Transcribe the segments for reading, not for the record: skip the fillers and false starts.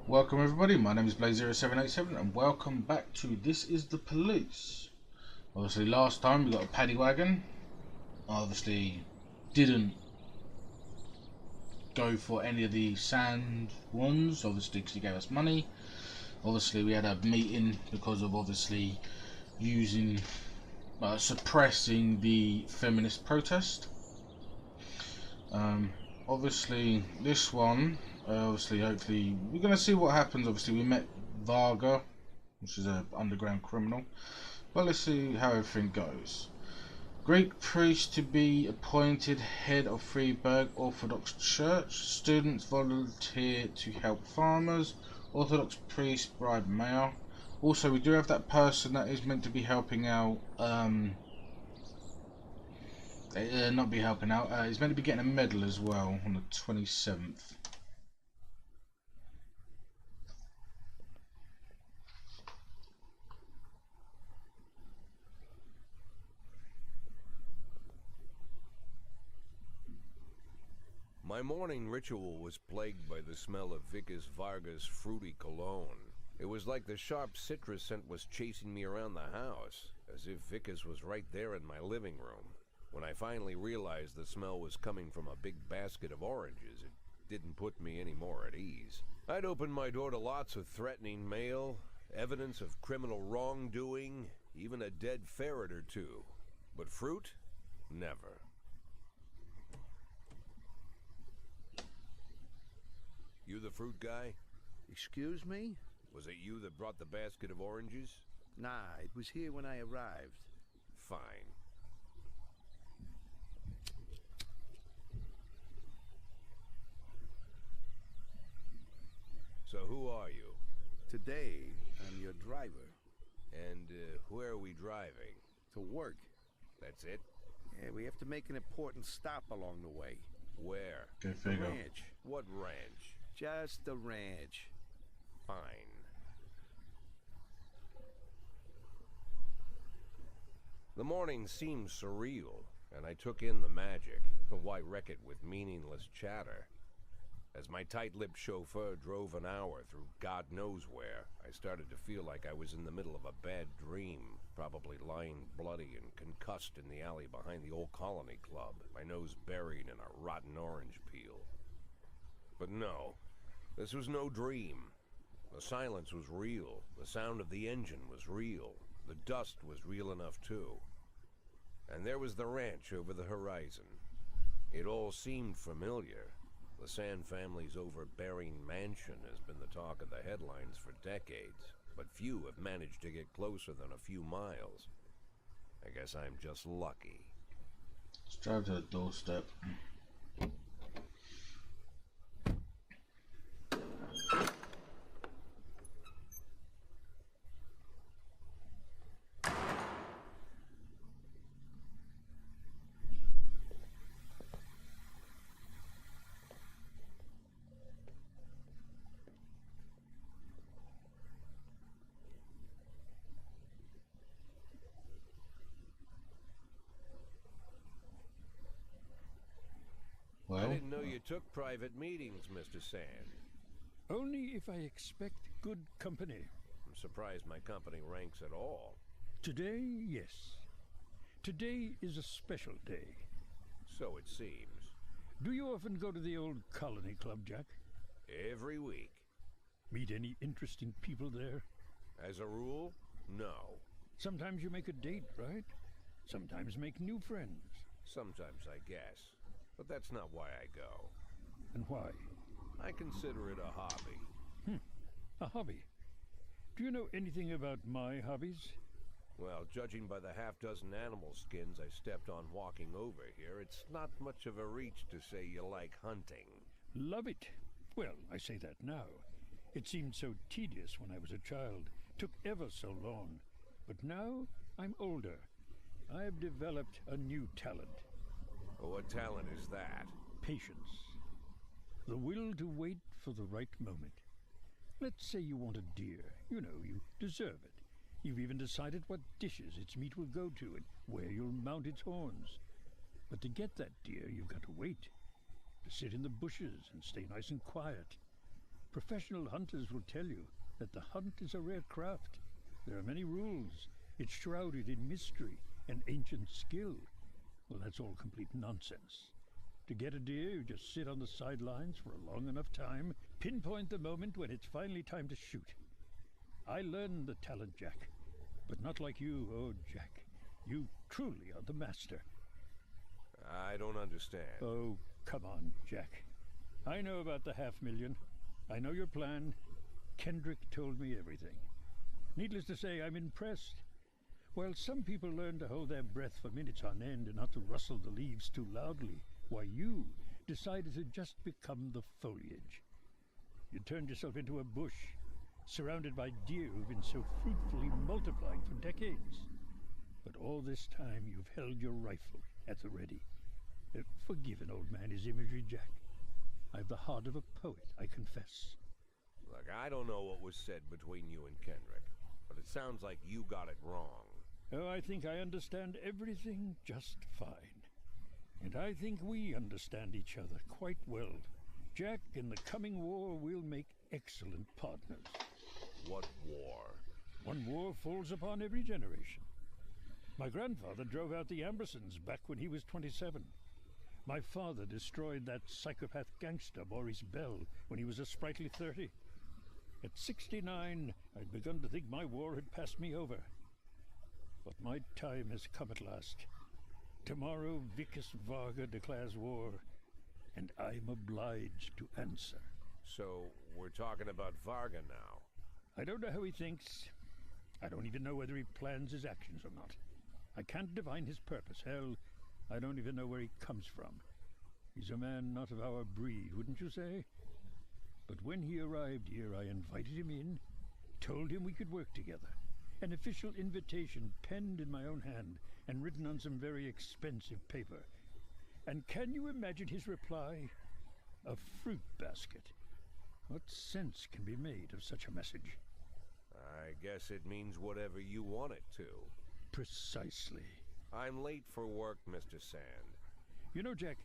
Welcome everybody, my name is Blaze0787 and welcome back to This Is the Police. Obviously last time we got a paddy wagon. Obviously didn't go for any of the sand ones, obviously because he gave us money. Obviously we had a meeting because of obviously using, suppressing the feminist protest. Obviously this one, hopefully we're going to see what happens. Obviously we met Varga, which is an underground criminal, but let's see how everything goes. Greek priest to be appointed head of Freiburg Orthodox Church. Students volunteer to help farmers. Orthodox priest bribe mayor. Also we do have that person that is meant to be helping out, not be helping out, he's meant to be getting a medal as well on the 27th. My morning ritual was plagued by the smell of Vickers Varga's fruity cologne. It was like the sharp citrus scent was chasing me around the house, as if Vickers was right there in my living room. When I finally realized the smell was coming from a big basket of oranges, it didn't put me any more at ease. I'd opened my door to lots of threatening mail, evidence of criminal wrongdoing, even a dead ferret or two. But fruit? Never. You the fruit guy? Excuse me? Was it you that brought the basket of oranges? Nah, it was here when I arrived. Fine. So who are you? Today, I'm your driver. And where are we driving? To work. That's it? Yeah, we have to make an important stop along the way. Where? Go The figure. ranch. What ranch? Just the ranch. Fine. The morning seemed surreal, and I took in the magic. Why wreck it with meaningless chatter? As my tight-lipped chauffeur drove an hour through God knows where, I started to feel like I was in the middle of a bad dream, probably lying bloody and concussed in the alley behind the old Colony Club, my nose buried in a rotten orange peel. But no, this was no dream. The silence was real, the sound of the engine was real, the dust was real enough too. And there was the ranch over the horizon. It all seemed familiar. The Sand family's overbearing mansion has been the talk of the headlines for decades, but few have managed to get closer than a few miles. I guess I'm just lucky. Let's drive to the doorstep. I Well, didn't know you took private meetings, Mr. Sand. Only if I expect good company. I'm surprised my company ranks at all. Today, yes. Today is a special day. So it seems. Do you often go to the old Colony Club, Jack? Every week. Meet any interesting people there? As a rule, no. Sometimes you make a date, right? Sometimes make new friends. Sometimes, I guess. But that's not why I go. And why? I consider it a hobby. A hobby. Do you know anything about my hobbies? Well, judging by the half-dozen animal skins I stepped on walking over here, it's not much of a reach to say you like hunting. Love it. Well, I say that now. It seemed so tedious when I was a child. Took ever so long. But now I'm older. I've developed a new talent. What talent is that? Patience. The will to wait for the right moment. Let's say you want a deer. You know, you deserve it. You've even decided what dishes its meat will go to and where you'll mount its horns. But to get that deer, you've got to wait. To sit in the bushes and stay nice and quiet. Professional hunters will tell you that the hunt is a rare craft. There are many rules. It's shrouded in mystery and ancient skill. Well, that's all complete nonsense. To get a deer, you just sit on the sidelines for a long enough time, pinpoint the moment when it's finally time to shoot. I learned the talent, Jack, but not like you. Oh, Jack, you truly are the master. I don't understand. Oh, come on, Jack. I know about the $500,000. I know your plan. Kendrick told me everything. Needless to say, I'm impressed. While some people learn to hold their breath for minutes on end and not to rustle the leaves too loudly, why, you decided to just become the foliage. You turned yourself into a bush, surrounded by deer who've been so fruitfully multiplying for decades. But all this time you've held your rifle at the ready. Forgive an old man his imagery, Jack. I've the heart of a poet, I confess. Look, I don't know what was said between you and Kendrick, but it sounds like you got it wrong. Oh, I think I understand everything just fine. And I think we understand each other quite well. Jack, in the coming war, we'll make excellent partners. What war? One war falls upon every generation. My grandfather drove out the Ambersons back when he was 27. My father destroyed that psychopath gangster, Maurice Bell, when he was a sprightly 30. At 69, I'd begun to think my war had passed me over. But my time has come at last. Tomorrow, Vickis Varga declares war, and I'm obliged to answer. So, we're talking about Varga now. I don't know how he thinks. I don't even know whether he plans his actions or not. I can't divine his purpose. Hell, I don't even know where he comes from. He's a man not of our breed, wouldn't you say? But when he arrived here, I invited him in, told him we could work together. An official invitation penned in my own hand and written on some very expensive paper. And can you imagine his reply? A fruit basket. What sense can be made of such a message? I guess it means whatever you want it to. Precisely. I'm late for work, Mr. Sand. You know, Jack,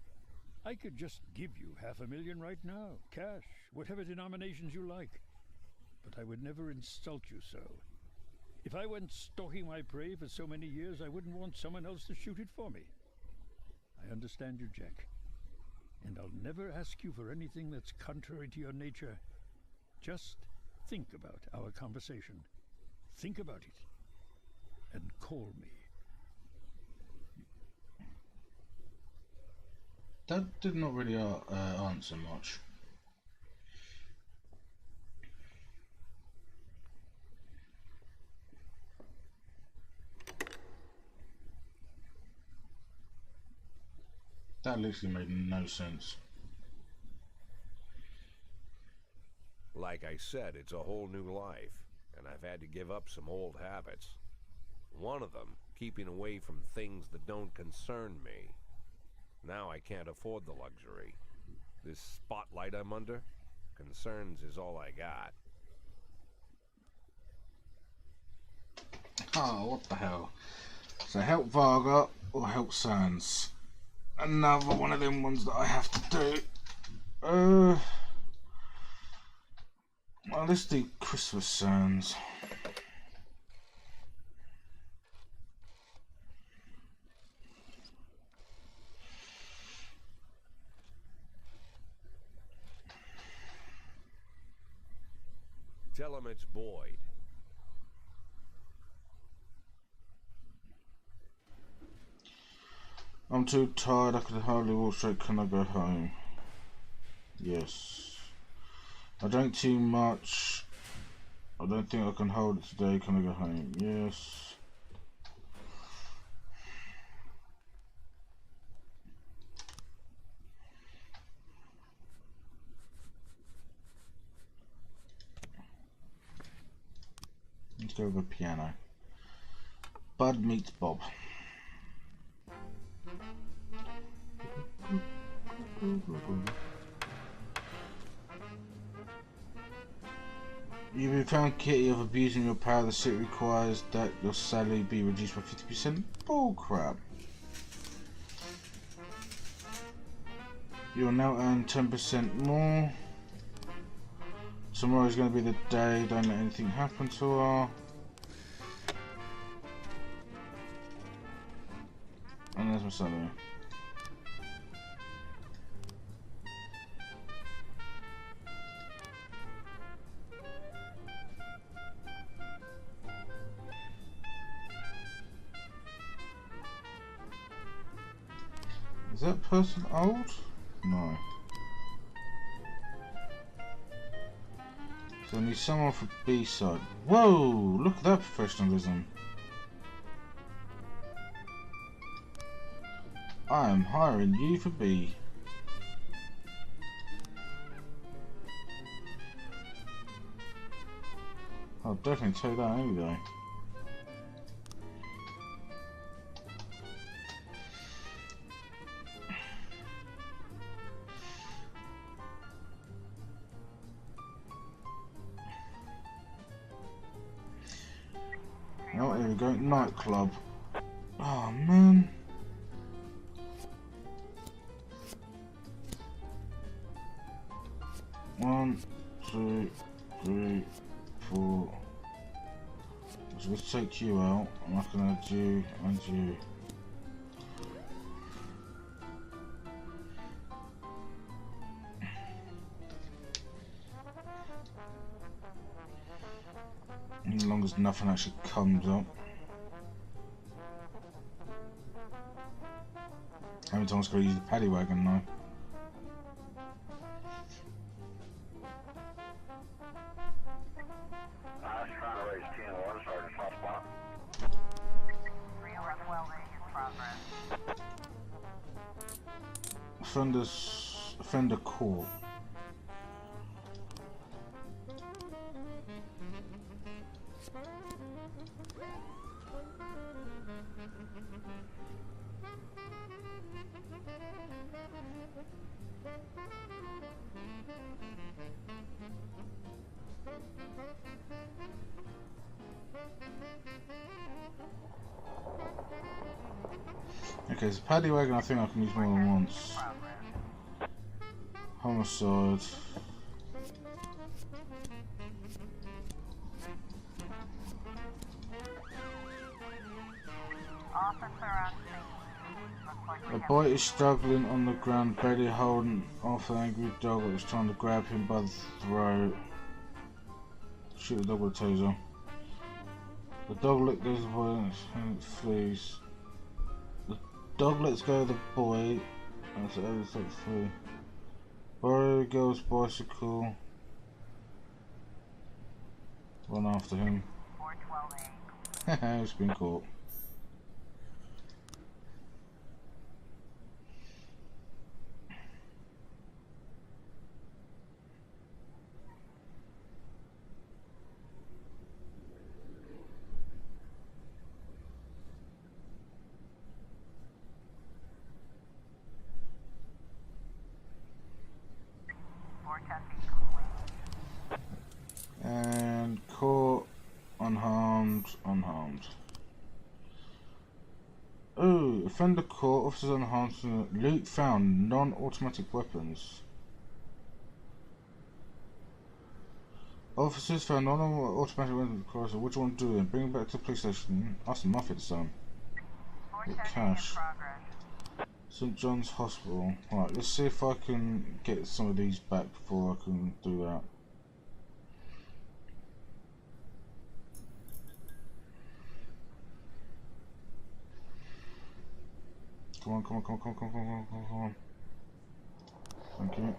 I could just give you $500,000 right now. Cash, whatever denominations you like. But I would never insult you so. If I went stalking my prey for so many years, I wouldn't want someone else to shoot it for me. I understand you, Jack. And I'll never ask you for anything that's contrary to your nature. Just think about our conversation. Think about it. And call me. That did not really answer much. That literally made no sense. Like I said, it's a whole new life, and I've had to give up some old habits. One of them, keeping away from things that don't concern me. Now I can't afford the luxury. This spotlight I'm under, concerns is all I got. Oh, what the hell? So help Varga or help Sands? Another one of them ones that I have to do. Well, let's do Christopher Sands. Tell him it's Boyd. I'm too tired, I could hardly walk straight. Can I go home? Yes. I drank too much. I don't think I can hold it today. Can I go home? Yes. Let's go with a piano. Bud meets Bob. You've been found guilty of abusing your power. The city requires that your salary be reduced by 50%. Bullcrap. You will now earn 10% more. Tomorrow's going to be the day. Don't let anything happen to her. And there's my salary. Is that person old? No. So I need someone for B-side. Whoa! Look at that professionalism. I am hiring you for B. I'll definitely take that any day. Oh, here we go. Nightclub. Oh, man. One, two, three, four. So let's take you out. I'm not gonna add you and you. As long as nothing actually comes up. How many times can I use the paddy wagon now? Offender court. Okay, so paddy wagon I think I can use more than once. Homicide. A boy is struggling on the ground, barely holding off an angry dog that is trying to grab him by the throat. Shoot the dog with a taser. The dog lets go of the boy and it flees. The dog lets go of the boy and it's like free. Borrow girl's bicycle. Run after him. Haha, he's been caught. And caught, unharmed. Oh, offender caught, officers unharmed, loot found, non-automatic weapons. Officers found non-automatic weapons across. What do you want to do then? Bring them back to the police station. Ask the mafia to sell. Cash. St. John's Hospital. Right, let's see if I can get some of these back before I can do that. Come on. Thank you.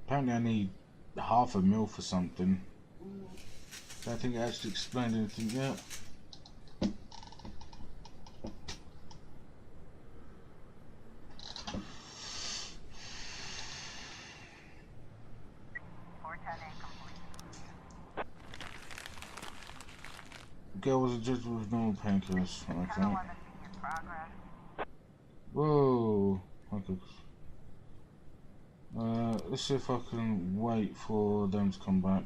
Apparently I need $500,000 for something. I don't think it actually explained anything yet. The girl was injected with normal painkillers. Okay. Whoa. Okay. Let's see if I can wait for them to come back.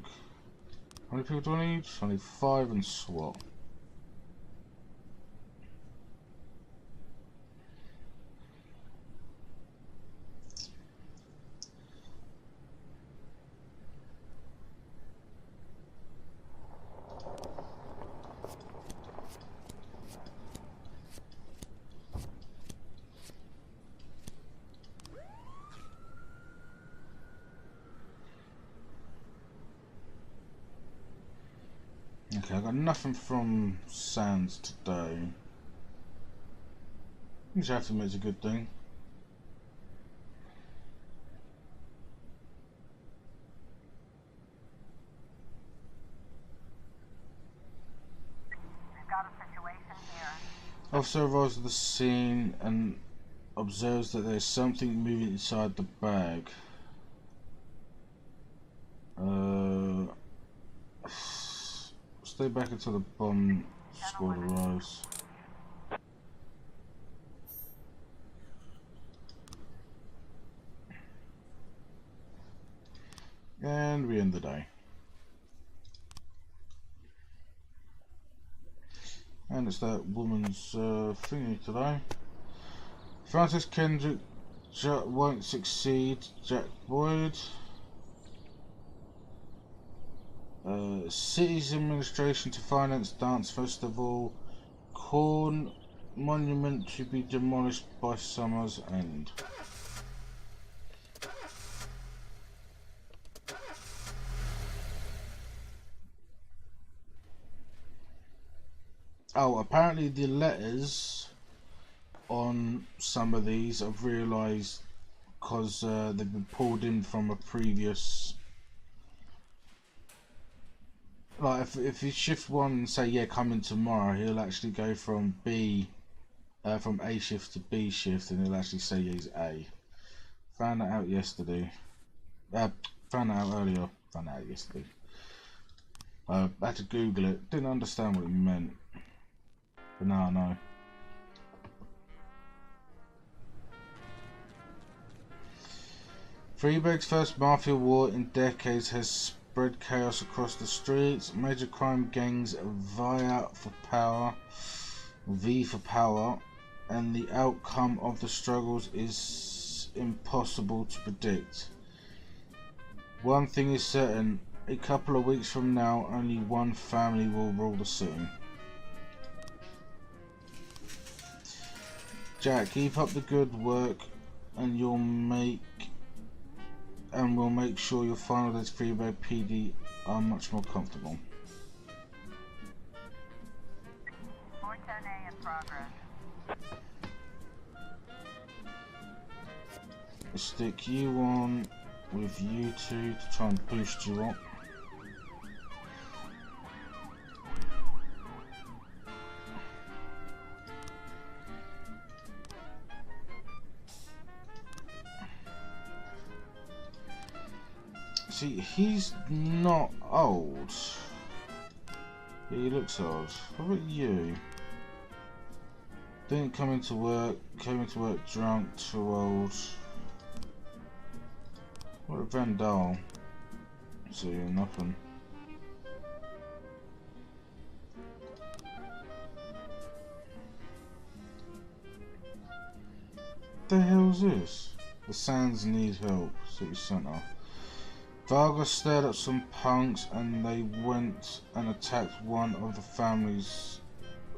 How many people do I need? I need 5 and SWAT. Okay, I got nothing from Sands today, which I have to admit is a good thing. We've got a situation here. Officer arrives at the scene and observes that there's something moving inside the bag. Stay back until the bomb squad arrives. And we end the day. And it's that woman's thingy today. Francis Kendrick won't succeed. Jack Boyd. City's administration to finance dance festival. Corn monument to be demolished by summer's end. Oh, apparently the letters on some of these I've realised because they've been pulled in from a previous. Like if you shift one and say yeah come in tomorrow, he'll actually go from from A shift to B shift, and he'll actually say he's A. Found that out yesterday. Found that out earlier. Found that out yesterday. I had to Google it. Didn't understand what it meant, but now I know. Freeburg's first mafia war in decades has spread chaos across the streets. Major crime gangs vie for power, and the outcome of the struggles is impossible to predict. One thing is certain, a couple of weeks from now, only one family will rule the city. Jack, keep up the good work, and we'll make sure your final days Freeburg PD are much more comfortable. Fortune in progress. Stick you on with you two to try and boost you up. See, he's not old. Yeah, he looks old. What about you? Didn't come into work, came into work drunk, too old. What a Vandal. See, nothing. The hell's this? The Sands need help. City Centre. Vargas stirred up some punks and they went and attacked one of the family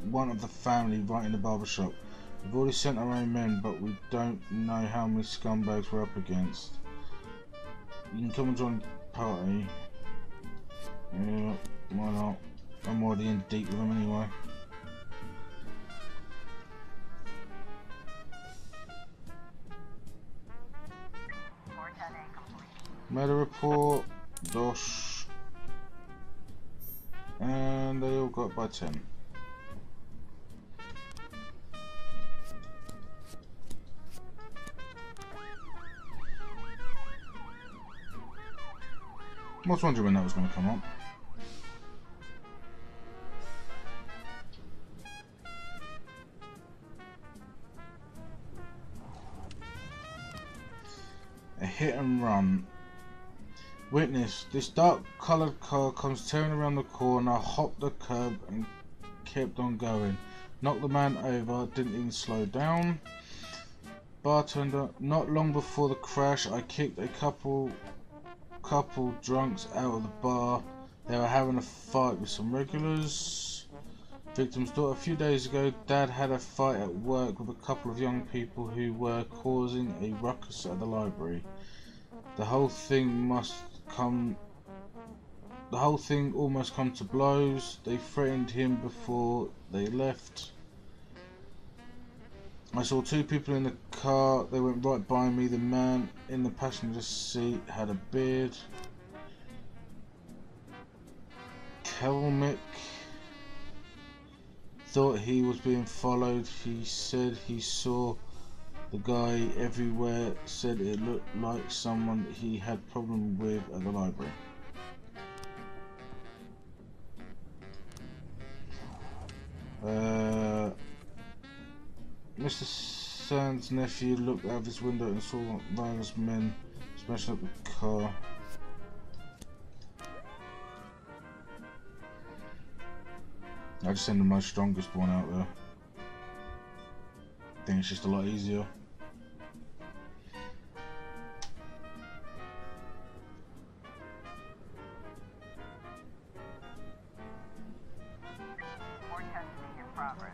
right in the barbershop. We've already sent our own men, but we don't know how many scumbags we're up against. You can come and join the party. Yeah, why not? I'm already in deep with them anyway. Made a report, Dosh, and they all got by 10. I was wondering when that was going to come up. A hit and run. Witness, this dark coloured car comes tearing around the corner, hopped the curb and kept on going. Knocked the man over, didn't even slow down. Bartender, not long before the crash, I kicked a couple drunks out of the bar. They were having a fight with some regulars. Victim's daughter, a few days ago, Dad had a fight at work with a couple of young people who were causing a ruckus at the library. The whole thing almost come to blows. They threatened him before they left. I saw two people in the car. They went right by me. The man in the passenger seat had a beard. Kelmick thought he was being followed. He said he saw the guy everywhere. Said it looked like someone he had problem with at the library. Mr. Sand's nephew looked out of his window and saw various men smashing up the car. I just send the most strongest one out there. I think it's just a lot easier. More testing in progress.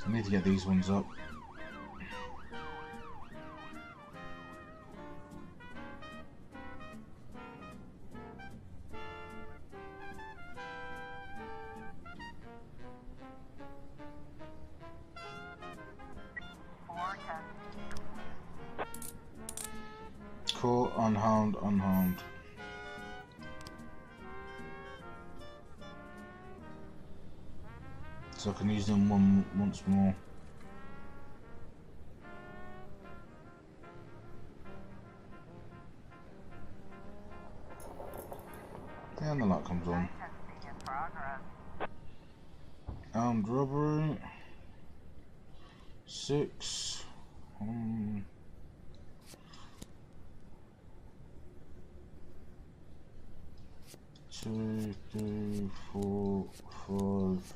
I need to get these ones up. More testing. Caught, unharmed, unharmed. So I can use them once more. And the light comes on. Testing in progress. Armed robbery. 6. 2, 3, 4, 5,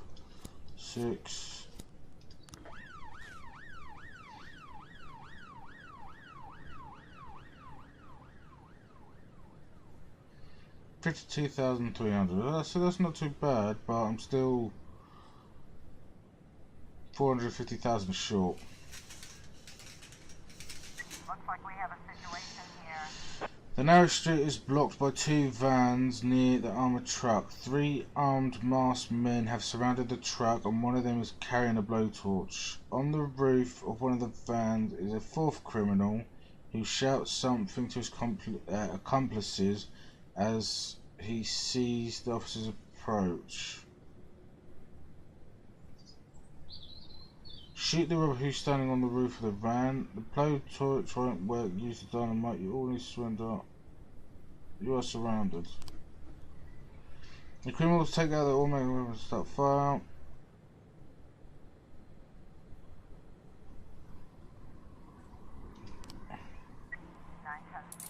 6. $52,300. So that's not too bad, but I'm still 450,000 short. Looks like we have a situation here. The narrow street is blocked by 2 vans near the armoured truck. 3 armed masked men have surrounded the truck and one of them is carrying a blowtorch. On the roof of one of the vans is a 4th criminal who shouts something to his accomplices as he sees the officers approach. Shoot the robber who's standing on the roof of the van. The blowtorch won't work. Use the dynamite. You all need to surrender. You are surrounded. The criminals take out their automatic weapons and start fire.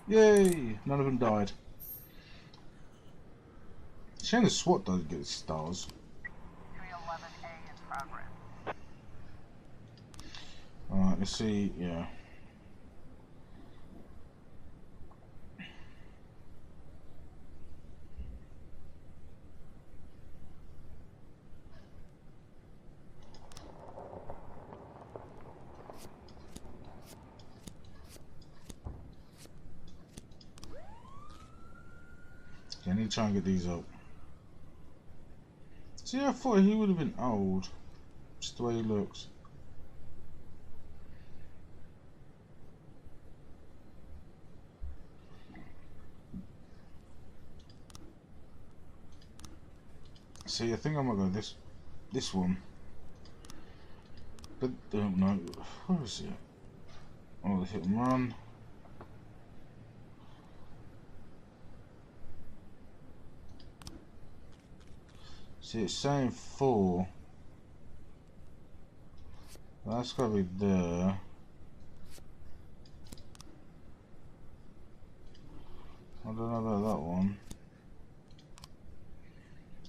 Yay! None of them died. Shame the SWAT doesn't get stars. 311A in progress. Alright, let's see, yeah. Okay, I need to try and get these up. See, I thought he would have been old, just the way he looks. See, I think I'm gonna go this one. But no, where is it? Oh, the hit and run. See, it's saying 4. That's gotta be there. I don't know about that one.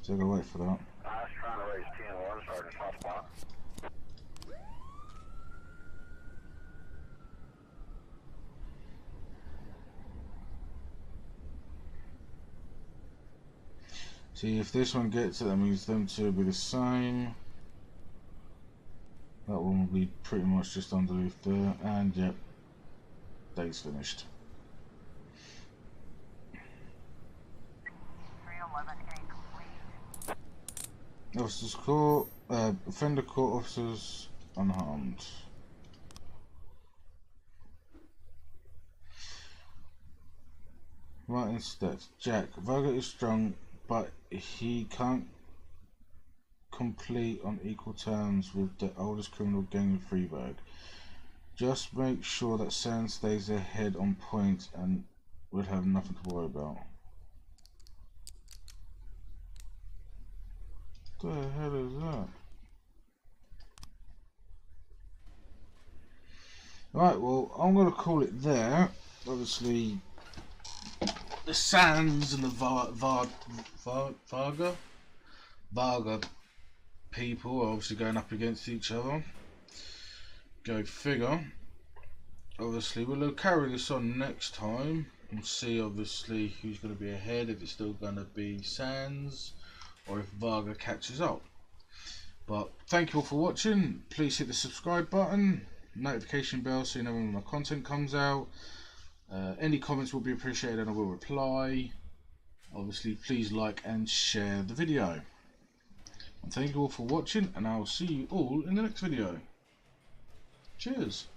So I gotta wait for that. I was trying to raise 10-1, Sergeant Hotspot. See, if this one gets it, that means them two will be the same. That one will be pretty much just underneath there, and yep, day's finished. 311A complete. Officers caught, offender caught, officers unharmed. Right, instead, Jack, Varga is strong, but he can't complete on equal terms with the oldest criminal gang in Freeburg. Just make sure that Sand stays ahead on point and we'll have nothing to worry about. What the hell is that? Right, well, I'm going to call it there. Obviously, the Sands and the Varga people are obviously going up against each other. Go figure. Obviously, we'll carry this on next time and see obviously who's going to be ahead, if it's still going to be Sands or if Varga catches up. But thank you all for watching. Please hit the subscribe button, notification bell so you know when my content comes out. Any comments will be appreciated and I will reply. Obviously, please like and share the video. And thank you all for watching, and I'll see you all in the next video. Cheers.